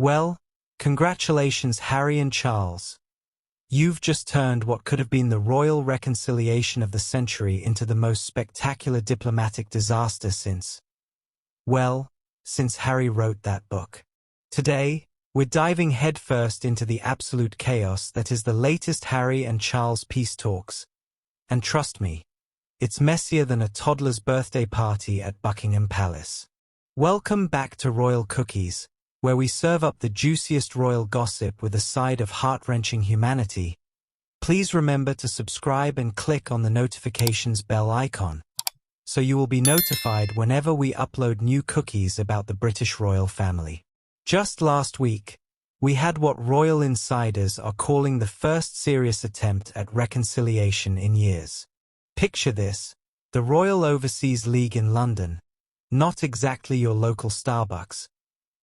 Well, congratulations, Harry and Charles. You've just turned what could have been the royal reconciliation of the century into the most spectacular diplomatic disaster since Harry wrote that book. Today, we're diving headfirst into the absolute chaos that is the latest Harry and Charles peace talks. And trust me, it's messier than a toddler's birthday party at Buckingham Palace. Welcome back to Royal Cookies, where we serve up the juiciest royal gossip with a side of heart-wrenching humanity. Please remember to subscribe and click on the notifications bell icon, so you will be notified whenever we upload new cookies about the British royal family. Just last week, we had what royal insiders are calling the first serious attempt at reconciliation in years. Picture this: the Royal Overseas League in London, not exactly your local Starbucks,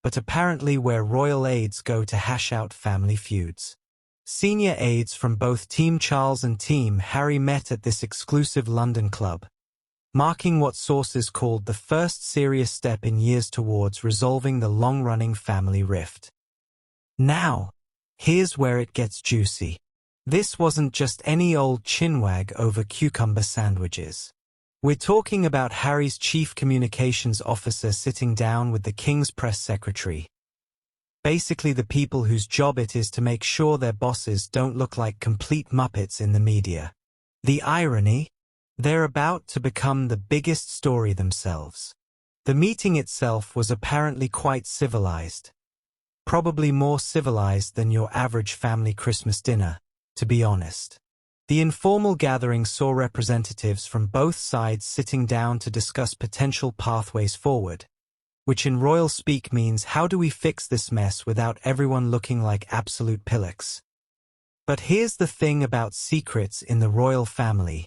but apparently where royal aides go to hash out family feuds. Senior aides from both Team Charles and Team Harry met at this exclusive London club, marking what sources called the first serious step in years towards resolving the long-running family rift. Now, here's where it gets juicy. This wasn't just any old chinwag over cucumber sandwiches. We're talking about Harry's chief communications officer sitting down with the King's press secretary. Basically the people whose job it is to make sure their bosses don't look like complete muppets in the media. The irony? They're about to become the biggest story themselves. The meeting itself was apparently quite civilized. Probably more civilized than your average family Christmas dinner, to be honest. The informal gathering saw representatives from both sides sitting down to discuss potential pathways forward, which in royal speak means how do we fix this mess without everyone looking like absolute pillocks. But here's the thing about secrets in the royal family.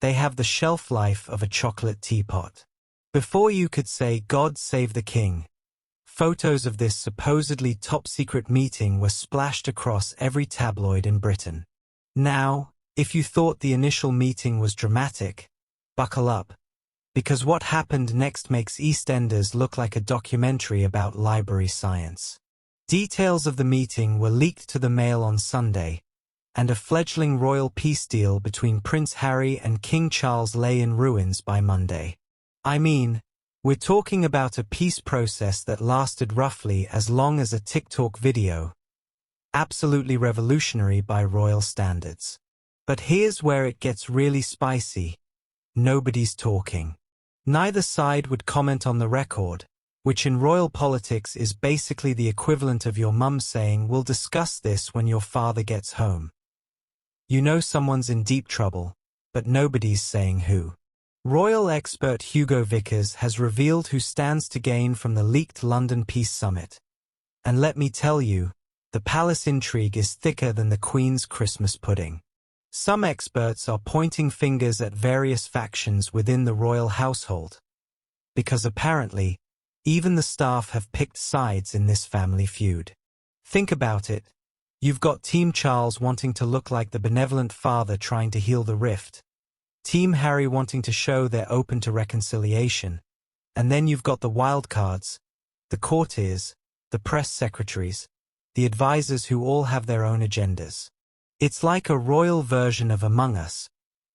They have the shelf life of a chocolate teapot. Before you could say God save the king, photos of this supposedly top-secret meeting were splashed across every tabloid in Britain. Now, if you thought the initial meeting was dramatic, buckle up, because what happened next makes EastEnders look like a documentary about library science. Details of the meeting were leaked to the Mail on Sunday, and a fledgling royal peace deal between Prince Harry and King Charles lay in ruins by Monday. I mean, we're talking about a peace process that lasted roughly as long as a TikTok video. Absolutely revolutionary by royal standards. But here's where it gets really spicy. Nobody's talking. Neither side would comment on the record, which in royal politics is basically the equivalent of your mum saying, "We'll discuss this when your father gets home." You know someone's in deep trouble, but nobody's saying who. Royal expert Hugo Vickers has revealed who stands to gain from the leaked London Peace Summit. And let me tell you, the palace intrigue is thicker than the Queen's Christmas pudding. Some experts are pointing fingers at various factions within the royal household, because apparently, even the staff have picked sides in this family feud. Think about it. You've got Team Charles wanting to look like the benevolent father trying to heal the rift, Team Harry wanting to show they're open to reconciliation, and then you've got the wildcards, the courtiers, the press secretaries, the advisors who all have their own agendas. It's like a royal version of Among Us,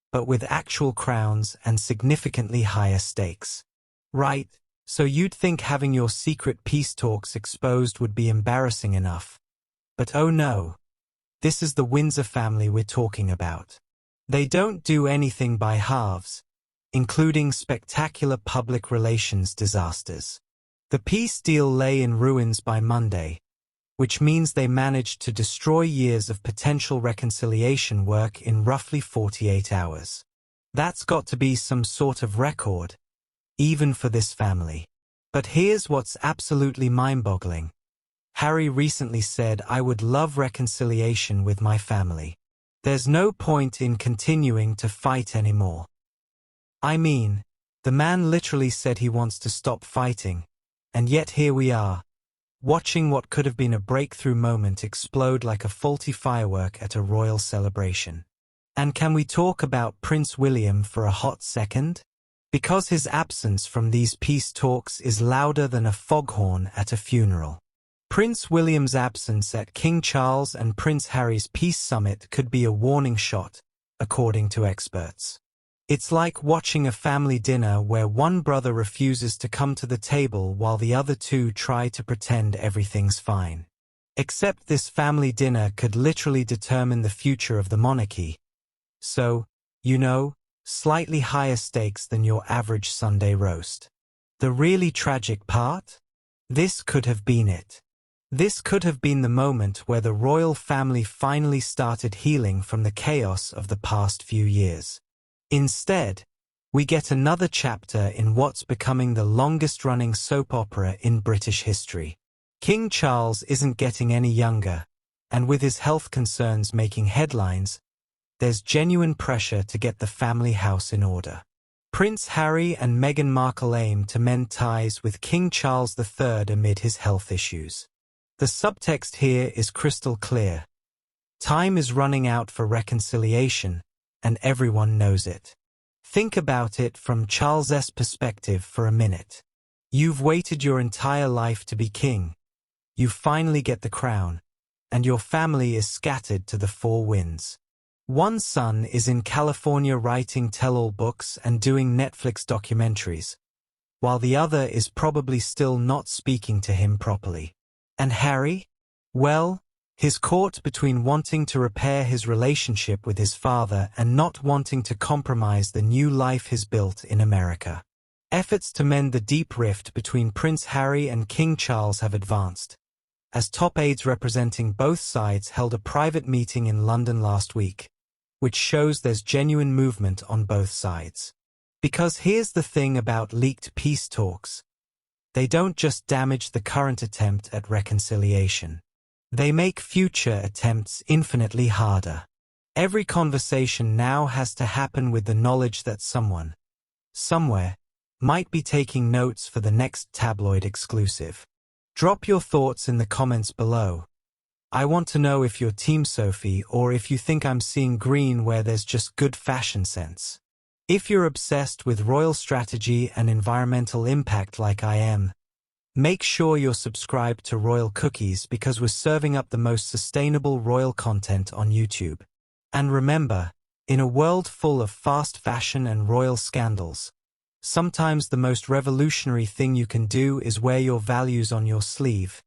but with actual crowns and significantly higher stakes. Right, so you'd think having your secret peace talks exposed would be embarrassing enough. But oh no, this is the Windsor family we're talking about. They don't do anything by halves, including spectacular public relations disasters. The peace deal lay in ruins by Monday, which means they managed to destroy years of potential reconciliation work in roughly 48 hours. That's got to be some sort of record, even for this family. But here's what's absolutely mind-boggling. Harry recently said, "I would love reconciliation with my family. There's no point in continuing to fight anymore." I mean, the man literally said he wants to stop fighting, and yet here we are, watching what could have been a breakthrough moment explode like a faulty firework at a royal celebration. And can we talk about Prince William for a hot second? Because his absence from these peace talks is louder than a foghorn at a funeral. Prince William's absence at King Charles and Prince Harry's peace summit could be a warning shot, according to experts. It's like watching a family dinner where one brother refuses to come to the table while the other two try to pretend everything's fine. Except this family dinner could literally determine the future of the monarchy. So, slightly higher stakes than your average Sunday roast. The really tragic part? This could have been it. This could have been the moment where the royal family finally started healing from the chaos of the past few years. Instead, we get another chapter in what's becoming the longest-running soap opera in British history. King Charles isn't getting any younger, and with his health concerns making headlines, there's genuine pressure to get the family house in order. Prince Harry and Meghan Markle aim to mend ties with King Charles III amid his health issues. The subtext here is crystal clear. Time is running out for reconciliation, and everyone knows it. Think about it from Charles's perspective for a minute. You've waited your entire life to be king. You finally get the crown, and your family is scattered to the four winds. One son is in California writing tell-all books and doing Netflix documentaries, while the other is probably still not speaking to him properly. And Harry? Well, he's caught between wanting to repair his relationship with his father and not wanting to compromise the new life he's built in America. Efforts to mend the deep rift between Prince Harry and King Charles have advanced, as top aides representing both sides held a private meeting in London last week, which shows there's genuine movement on both sides. Because here's the thing about leaked peace talks. They don't just damage the current attempt at reconciliation. They make future attempts infinitely harder. Every conversation now has to happen with the knowledge that someone, somewhere, might be taking notes for the next tabloid exclusive. Drop your thoughts in the comments below. I want to know if you're Team Sophie or if you think I'm seeing green where there's just good fashion sense. If you're obsessed with royal strategy and environmental impact like I am, make sure you're subscribed to Royal Cookies because we're serving up the most sustainable royal content on YouTube. And remember, in a world full of fast fashion and royal scandals, sometimes the most revolutionary thing you can do is wear your values on your sleeve,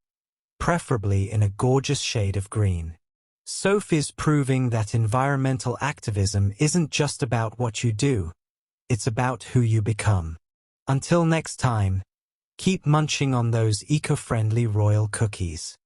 preferably in a gorgeous shade of green. Sophie's proving that environmental activism isn't just about what you do, it's about who you become. Until next time, keep munching on those eco-friendly royal cookies.